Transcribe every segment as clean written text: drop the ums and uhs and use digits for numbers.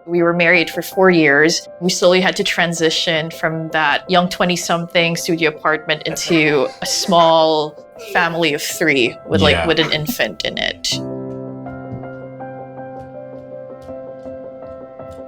We were married for 4 years. We slowly had to transition from that young 20-something studio apartment into a small family of 3 with with an infant in it.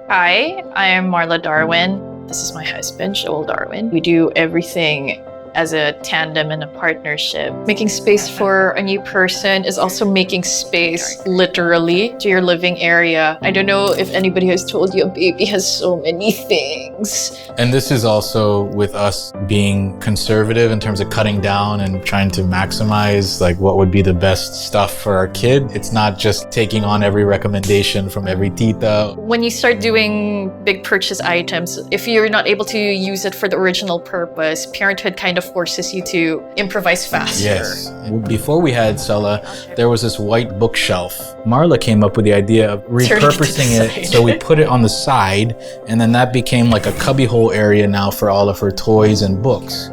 Hi, I am Marla Darwin. This is my husband, Joel Darwin. We do everything as a tandem and a partnership. Making space for a new person is also making space literally to your living area. I don't know if anybody has told you a baby has so many things. And this is also with us being conservative in terms of cutting down and trying to maximize like what would be the best stuff for our kid. It's not just taking on every recommendation from every tita. When you start doing big purchase items, if you're not able to use it for the original purpose, parenthood kind of forces you to improvise faster. Yes. Before we had Selah, there was this white bookshelf. Marla came up with the idea of repurposing it. So we put it on the side, and then that became like a cubbyhole area now for all of her toys and books.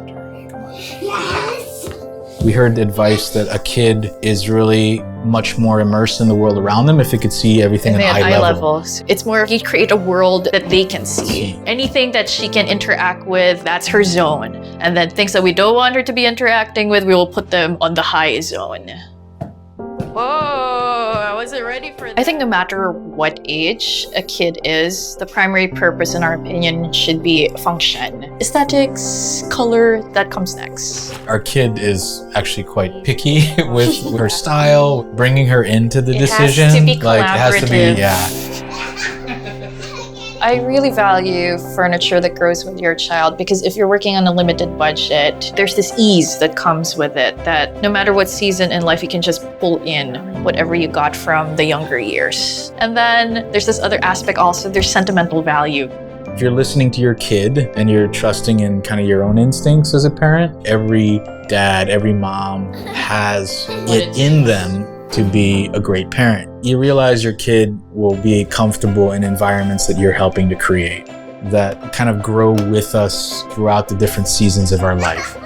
We heard advice that a kid is really much more immersed in the world around them if it could see everything at eye level. It's more you create a world that they can see. Anything that she can interact with, that's her zone. And then things that we don't want her to be interacting with, we will put them on the high zone. Whoa, I wasn't ready for that. I think no matter what age a kid is, the primary purpose, in our opinion, should be function. Aesthetics, color, that comes next. Our kid is actually quite picky with her style, bringing her into the decision. It has to be collaborative. It has to be, yeah. I really value furniture that grows with your child because if you're working on a limited budget, there's this ease that comes with it that no matter what season in life, you can just pull in whatever you got from the younger years. And then there's this other aspect also, there's sentimental value. If you're listening to your kid and you're trusting in kind of your own instincts as a parent, every dad, every mom has it in them to be a great parent. You realize your kid will be comfortable in environments that you're helping to create that kind of grow with us throughout the different seasons of our life.